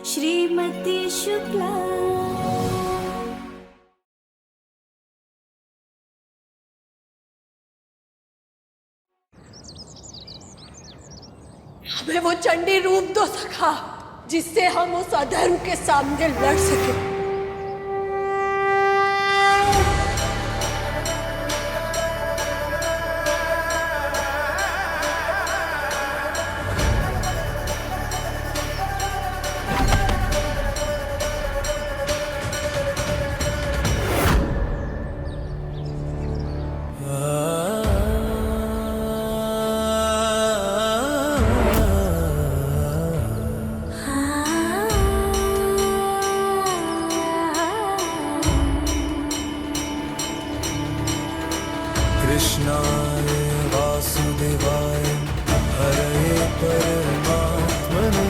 श्रीमती शुक्ला। हमें वो चंडी रूप दो सखा, जिससे हम उस अधर्म के सामने लड़ सके। कृष्णाय वासुदेवाय हरये परमात्मने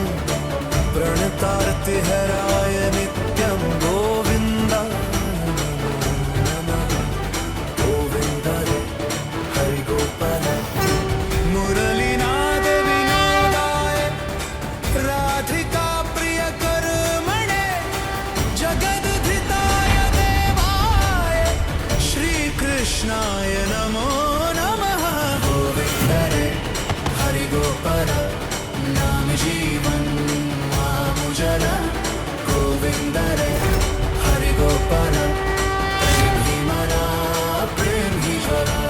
प्रणतार्तिहराय नित्यं गोविन्दाय नमो नमः। गोविन्दाय हरिगोपाल मुरलीनाद विनोदाय राधिका प्रियकर्मणे जगद्धिताय देवाय श्रीकृष्णाय नमो नमः। गोविन्दाय हरिगोपाल नाम जीवन मामुजल। गोविन्दाय हरिगोपाल प्रेम ही मना प्रेम ही ज्वला।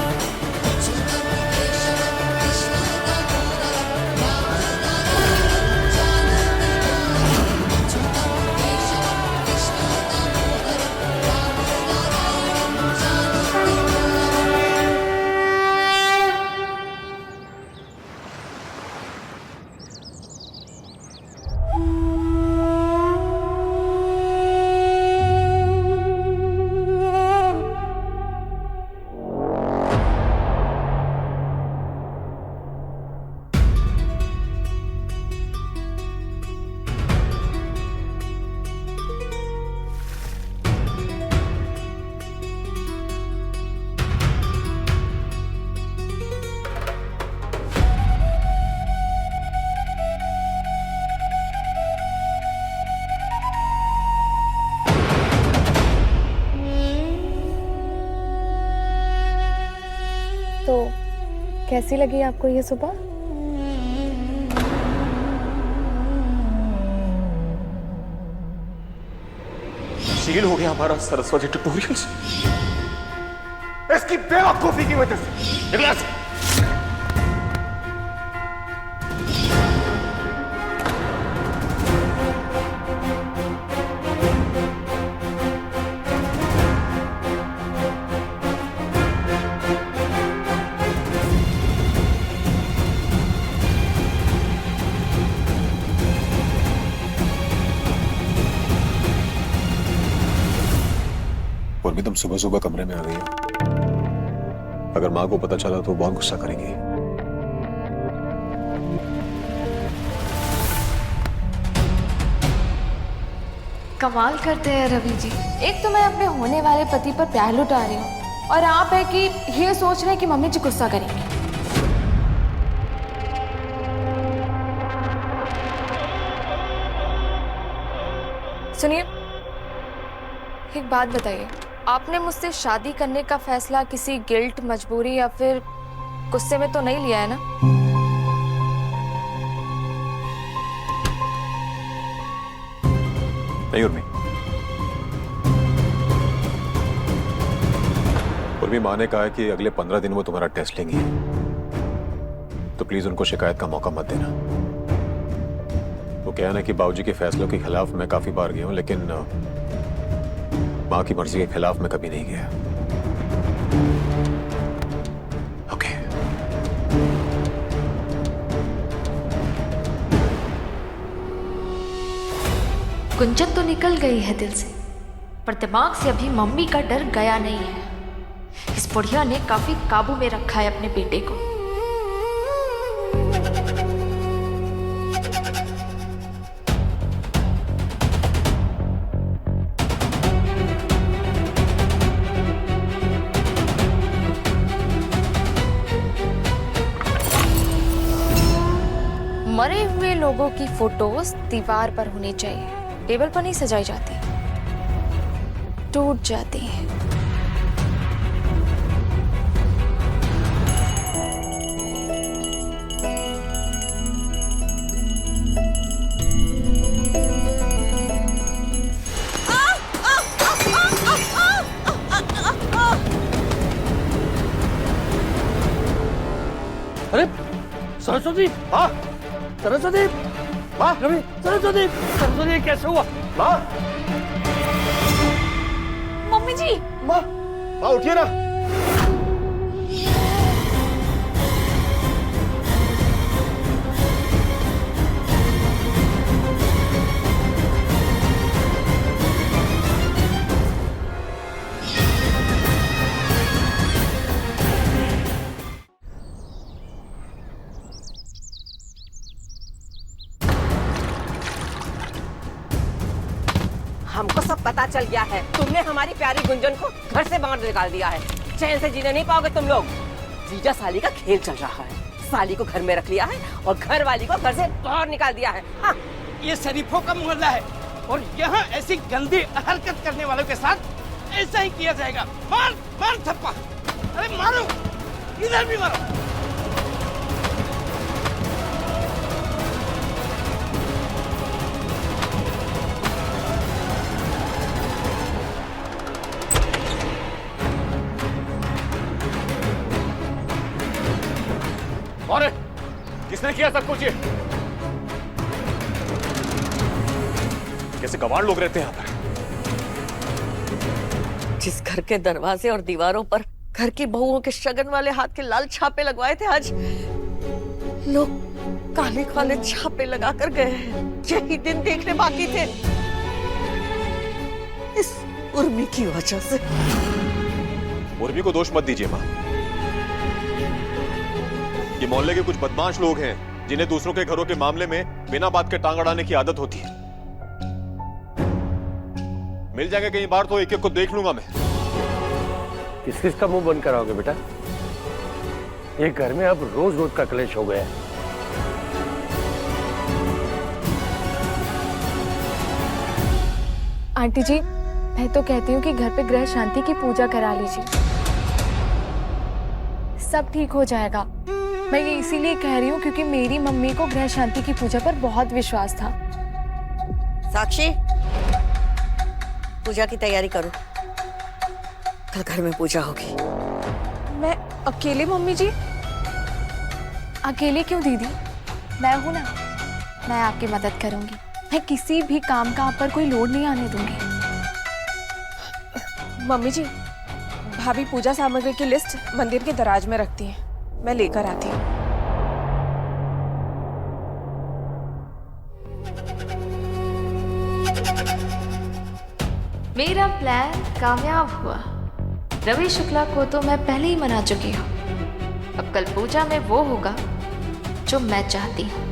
तो कैसी लगी आपको ये सुबह? सील हो गया हमारा सरस्वती ट्यूटोरियल्स इसकी बेवकूफी की वजह से। निकला से। और भी तुम सुबह सुबह कमरे में आ गई हो। अगर माँ को पता चला तो बहुत गुस्सा करेंगी। कमाल करते हैं रवि जी। एक तो मैं अपने होने वाले पति पर प्यार लुटा रही हूँ और आप है कि ये सोच रहे हैं कि मम्मी जी गुस्सा करेंगी। सुनिए, एक बात बताइए, आपने मुझसे शादी करने का फैसला किसी गिल्ट, मजबूरी या फिर गुस्से में तो नहीं लिया है ना? नहीं उर्मी, उर्मी माँ ने कहा है कि अगले 15 दिन वो तुम्हारा टेस्ट लेंगी, तो प्लीज उनको शिकायत का मौका मत देना। वो क्या है ना कि बाबूजी के फैसलों के खिलाफ मैं काफी बार गया हूं, लेकिन माँ की मर्जी के खिलाफ मैं कभी नहीं गया। ओके। गुंजन तो निकल गई है दिल से, पर दिमाग से अभी मम्मी का डर गया नहीं है। इस बुढ़िया ने काफी काबू में रखा है अपने बेटे को। मरे हुए लोगों की फोटोज दीवार पर होनी चाहिए, टेबल पर नहीं सजाई जाती, टूट जाती है। अरे सरस्वती, माँ, सरस्वती, माँ, रवि, सरस्वती, सरस्वती कैसे हुआ? माँ, मम्मी जी, माँ, माँ उठिए ना। हमको सब पता चल गया है। तुमने हमारी प्यारी गुंजन को घर से बाहर निकाल दिया है। चैन से जीने नहीं पाओगे तुम लोग। जीजा साली का खेल चल रहा है। साली को घर में रख लिया है और घर वाली को घर से बाहर निकाल दिया है। हाँ। ये शरीफों का मोहल्ला है और यहाँ ऐसी गंदी हरकत करने वालों के साथ ऐसा ही किया जाएगा। मार मार थप्पा, अरे मारो, इधर भी मारो। और किसने किया सब कुछ ये? कैसे गवार लोग रहते हैं यहाँ पर? जिस घर के दरवाजे और दीवारों पर घर की बहुओं के शगन वाले हाथ के लाल छापे लगवाए थे, आज लोग काले काले छापे लगा कर गए हैं। यही दिन देखने बाकी थे। इस उर्मी की वजह से। उर्मी को दोष मत दीजिए माँ। ये मोहल्ले के कुछ बदमाश लोग हैं जिन्हें दूसरों के घरों के मामले में बिना बात के टांग अड़ाने की आदत होती है। मिल जाएगा कई बार तो एक एक को देख लूंगा मैं। किस किस का मुंह बंद कराओगे बेटा? ये घर में अब रोज रोज का कलेश हो गया है। आंटी जी, मैं तो कहती हूँ कि घर पे ग्रह शांति की पूजा करा लीजिए, सब ठीक हो जाएगा। मैं ये इसीलिए कह रही हूँ क्योंकि मेरी मम्मी को ग्रह शांति की पूजा पर बहुत विश्वास था। साक्षी, पूजा की तैयारी करो। कल घर में पूजा होगी। मैं अकेले मम्मी जी? अकेले क्यों दीदी, मैं हूं ना, मैं आपकी मदद करूंगी। मैं किसी भी काम का आप पर कोई लोड नहीं आने दूंगी। मम्मी जी, भाभी पूजा सामग्री की लिस्ट मंदिर के दराज में रखती हैं, मैं लेकर आती हूँ। मेरा प्लान कामयाब हुआ। रवि शुक्ला को तो मैं पहले ही मना चुकी हूँ। अब कल पूजा में वो होगा जो मैं चाहती हूँ।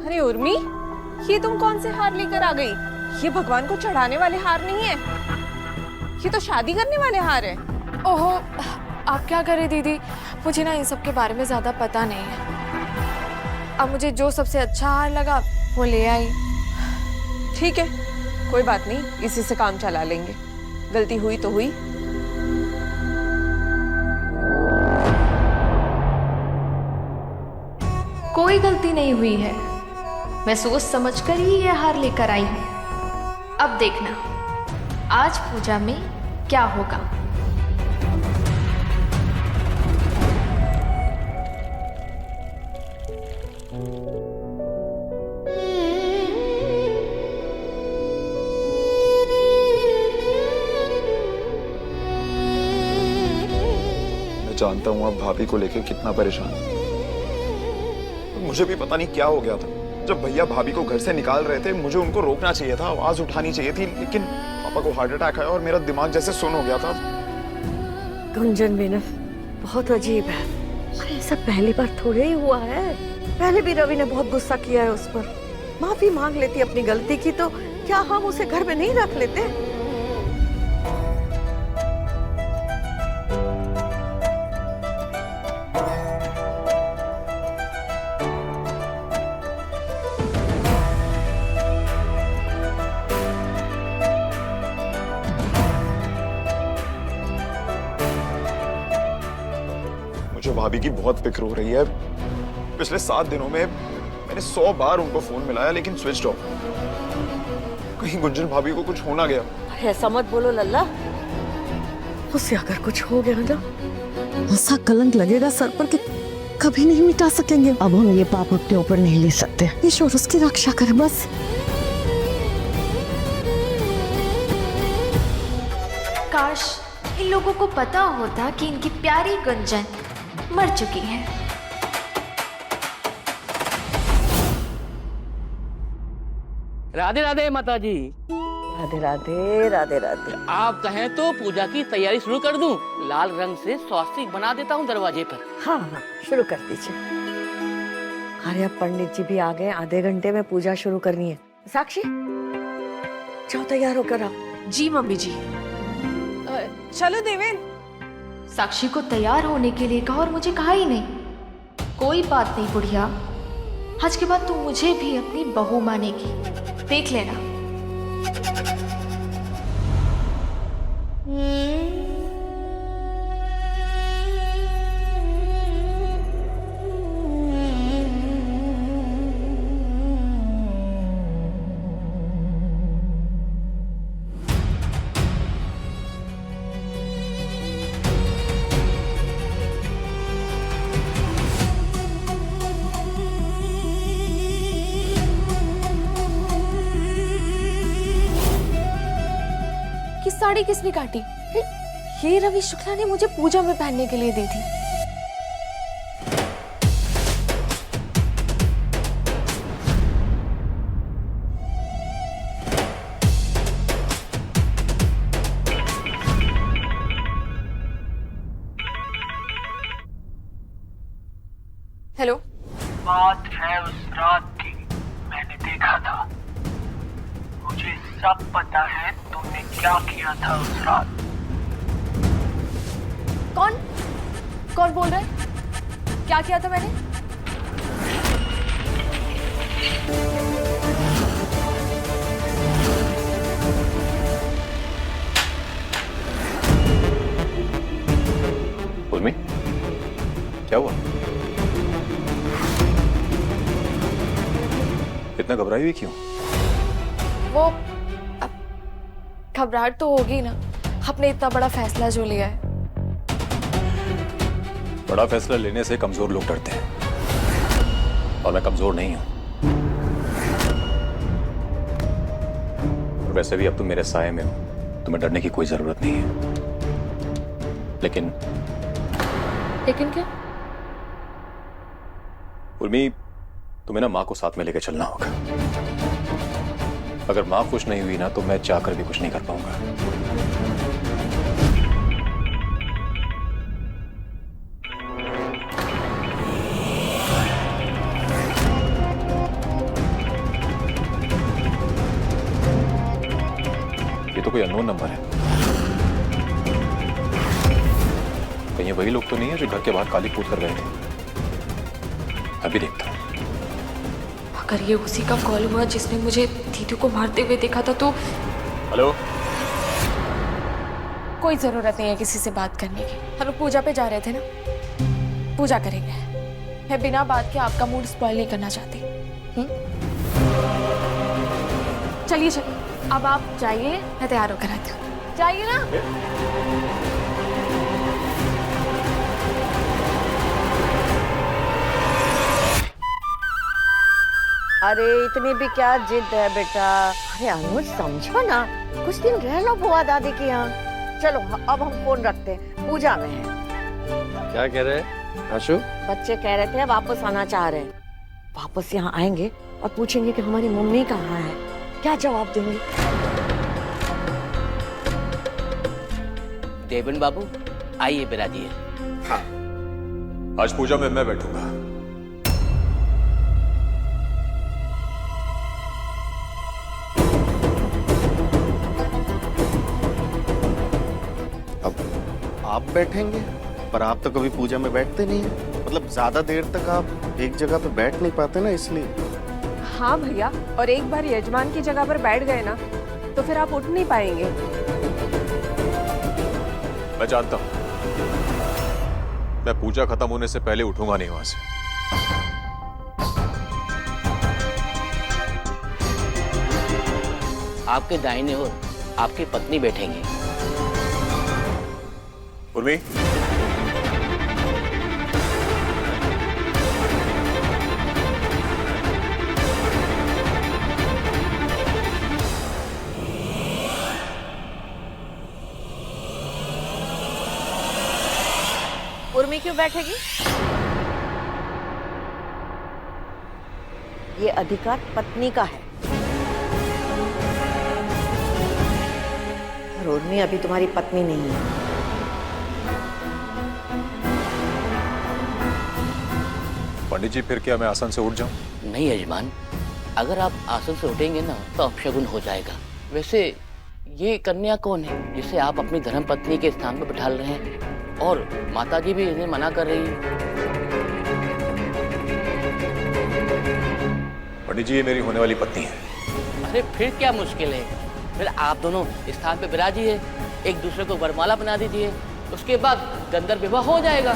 अरे उर्मी, ये तुम कौन से हार लेकर आ गई? ये भगवान को चढ़ाने वाले हार नहीं है, ये तो शादी करने वाले हार है। ओहो, आप क्या करें दीदी, मुझे ना इन सब के बारे में ज्यादा पता नहीं है। अब मुझे जो सबसे अच्छा हार लगा वो ले आई। ठीक है, कोई बात नहीं, इसी से काम चला लेंगे। गलती हुई तो हुई। कोई गलती नहीं हुई है, मैं सोच समझकर ही यह हार लेकर आई हूँ। अब देखना आज पूजा में क्या होगा। मैं जानता हूँ आप भाभी को लेकर कितना परेशान हैं। मुझे भी पता नहीं क्या हो गया था। जब भैया भाभी को घर से निकाल रहे थे, मुझे उनको रोकना चाहिए था, आवाज उठानी चाहिए थी, लेकिन पापा को हार्ट अटैक आया और मेरा दिमाग जैसे सुन्न हो गया था। गुंजन बेनम, बहुत अजीब है। अरे ऐसा पहली बार थोड़े ही हुआ है। पहले भी रवि ने बहुत गुस्सा किया है उस पर। माफी मांग लेती अपनी गलती की तो क्या हम उसे घर में नहीं रख लेते? मुझे भाभी की बहुत फिक्र हो रही है। पिछले 7 दिनों में मैंने 100 बार उनको फोन मिलाया लेकिन स्विच ऑफ। कहीं गुंजन भाभी को कुछ हो ना गया। ऐसा मत बोलो लल्ला, उससे अगर कुछ हो गया ना, ऐसा कलंक लगेगा सर पर कि कभी नहीं मिटा सकेंगे। अब हम ये पाप अपने ऊपर नहीं ले सकते। ईश्वर उसकी रक्षा करे बस। काश इन लोगों को पता होता कि इनकी प्यारी गुंजन मर चुकी है। राधे राधे माता जी। राधे राधे राधे राधे। आप कहें तो पूजा की तैयारी शुरू कर दूं। लाल रंग से स्वास्तिक बना देता हूं दरवाजे पर। हाँ हाँ, शुरू कर दीजिए। अरे अब पंडित जी भी आ गए, आधे घंटे में पूजा शुरू करनी है। साक्षी, जाओ तैयार होकर आओ। जी मम्मी जी। चलो देवेन। साक्षी को तैयार होने के लिए कहा और मुझे कहा ही नहीं। कोई बात नहीं बुढ़िया, आज के बाद तू मुझे भी अपनी बहू मानेगी, देख लेना। साड़ी किसने काटी? ये रवि शुक्ला ने मुझे पूजा में पहनने के लिए दी थी। हेलो। बात है उस रात की, मैंने देखा था। मुझे सब पता है तुमने क्या किया था उस रात। कौन बोल रहा है? क्या किया था मैंने? उर्मी, क्या हुआ? इतना घबराई हुई क्यों? वो घबराहट तो होगी ना, आपने इतना बड़ा फैसला जो लिया है। बड़ा फैसला लेने से कमजोर लोग डरते हैं और मैं कमजोर नहीं हूं। और वैसे भी अब तुम मेरे साये में हो, तुम्हें डरने की कोई जरूरत नहीं है। लेकिन क्या? उर्मी, तुम्हें ना माँ को साथ में लेकर चलना होगा। अगर माँ खुश नहीं हुई ना तो मैं चाहकर भी कुछ नहीं कर पाऊंगा। ये तो कोई अननोन नंबर है। कहीं ये वही लोग तो नहीं है जो घर के बाहर काली कूद कर गए थे? अभी देखता हूं। अगर ये उसी का कॉल हुआ जिसने मुझे दीदू को मारते हुए देखा था तो। हेलो। कोई जरूरत नहीं है किसी से बात करने की। हम लोग पूजा पे जा रहे थे ना, पूजा करेंगे। मैं बिना बात के आपका मूड स्पॉइल नहीं करना चाहती। चलिए अब आप जाइए, मैं तैयार होकर आती हूँ। जाइए ना। अरे इतनी भी क्या जिद है बेटा? अरे अनुज समझो ना, कुछ दिन रह लो बुआ दादी के यहाँ। चलो अब हम फोन रखते हैं, पूजा में है। क्या कह रहे हैं आशु? बच्चे कह रहे थे वापस आना चाह रहे हैं। वापस यहाँ आएंगे और पूछेंगे कि हमारी मम्मी कहाँ है। क्या जवाब देंगे? देवन बाबू, आइए बिराजिए। हाँ, आज पूजा में मैं बैठूंगा। अब आप बैठेंगे, पर आप तो कभी पूजा में बैठते नहीं है। मतलब ज्यादा देर तक आप एक जगह पे बैठ नहीं पाते ना, इसलिए। हाँ भैया, और एक बार यजमान की जगह पर बैठ गए ना तो फिर आप उठ नहीं पाएंगे। मैं जानता हूं, मैं पूजा खत्म होने से पहले उठूंगा नहीं वहां से। आपके दाहिने ओर आपकी पत्नी बैठेंगी। उर्मी, उर्मी क्यों बैठेगी? ये अधिकार पत्नी का है। और उर्मी अभी तुम्हारी पत्नी नहीं है। पंडित जी, फिर क्या मैं आसन से उठ जाऊं? नहीं यजमान, अगर आप आसन से उठेंगे ना तो अपशगुन हो जाएगा। वैसे ये कन्या कौन है जिसे आप अपनी धर्मपत्नी के स्थान पर बिठा रहे हैं? और माताजी भी इन्हें मना कर रही है। पंडित जी, ये मेरी होने वाली पत्नी है। अरे फिर क्या मुश्किल है? फिर आप दोनों स्थान पे विराजिए, एक दूसरे को वरमाला बना दीजिए, उसके बाद गंधर्व विवाह हो जाएगा।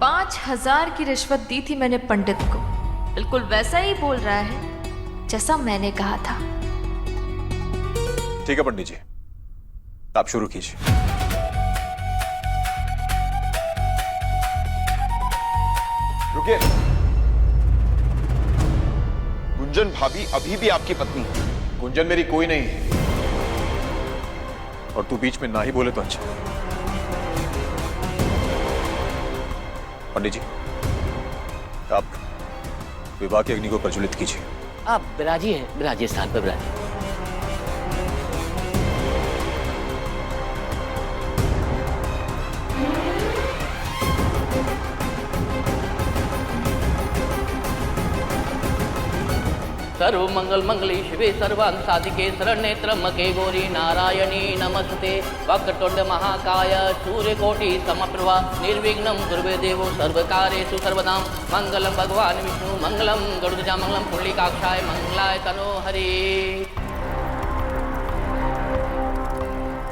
5,000 की रिश्वत दी थी मैंने पंडित को। बिल्कुल वैसा ही बोल रहा है जैसा मैंने कहा था। ठीक है पंडित जी, आप शुरू कीजिए। रुकिए। गुंजन भाभी अभी भी आपकी पत्नी है। गुंजन मेरी कोई नहीं है, और तू बीच में ना ही बोले तो अच्छा। पंडित जी, आप विवाह की अग्नि को प्रज्वलित कीजिए। आप विराजिए स्थान पर विराजिए। सर्व मंगल मंगली शिवे सर्वांग साधिके शरण्ये त्र्यंबके गौरी नारायणी नमस्ते। वक्रतुंड महाकाय सूर्यकोटि समप्रभा निर्विघ्नं कुरु देवो सर्वकार्येषु सर्वदा। मंगलम भगवान विष्णु मंगलम गरुड़ध्वजा मंगलम पुंडरीकाक्षाय मंगलाय तनो हरि।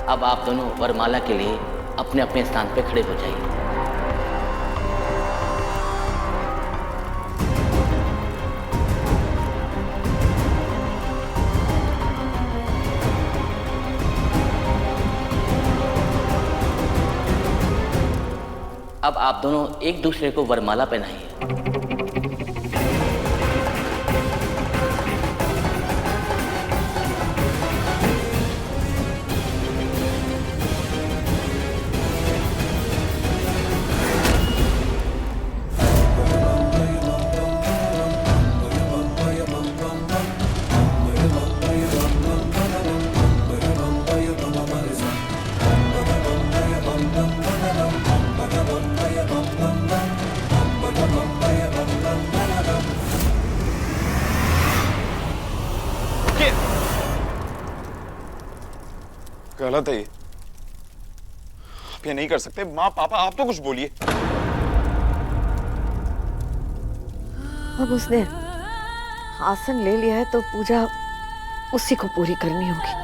अब आप दोनों वरमाला के लिए अपने अपने स्थान पर खड़े हो जाइए। अब आप दोनों एक दूसरे को वरमाला पहनाइए। गलत है ये, आप ये नहीं कर सकते। माँ पापा आप तो कुछ बोलिए। अब उसने आसन ले लिया है तो पूजा उसी को पूरी करनी होगी।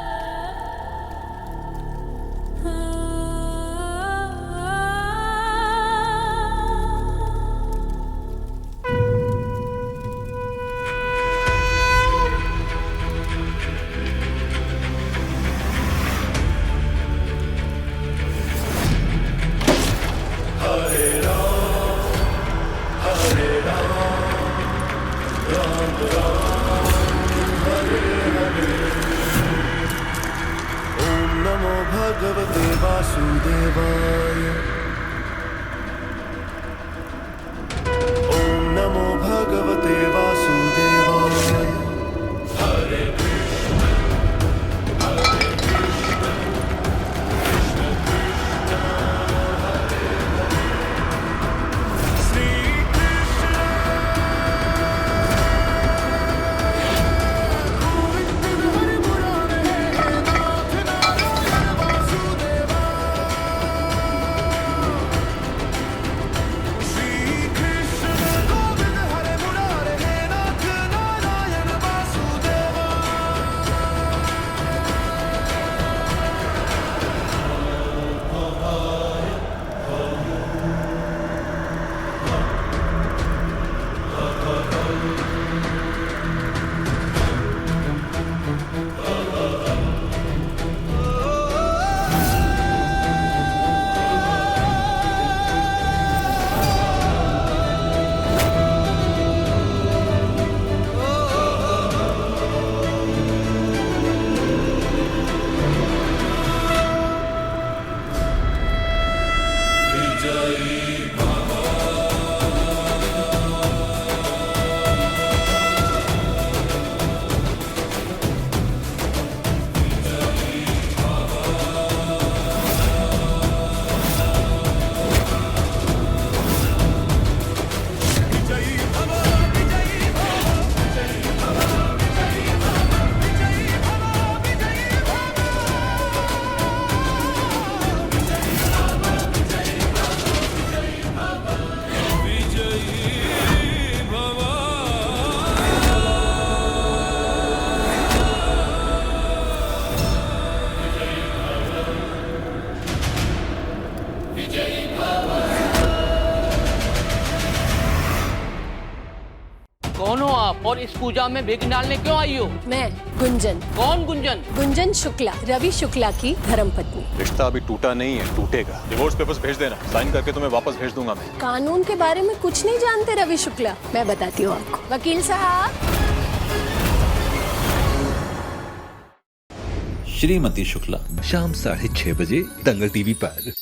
और इस पूजा में विघ्न डालने क्यों आई हो? मैं गुंजन। कौन गुंजन? गुंजन शुक्ला, रवि शुक्ला की धर्मपत्नी। रिश्ता अभी टूटा नहीं है, टूटेगा। डिवोर्स पेपर्स भेज देना, साइन करके तुम्हें वापस भेज दूंगा मैं। कानून के बारे में कुछ नहीं जानते रवि शुक्ला। मैं बताती हूँ आपको। वकील साहब। श्रीमती शुक्ला, शाम 6:30 बजे दंगल टीवी पर।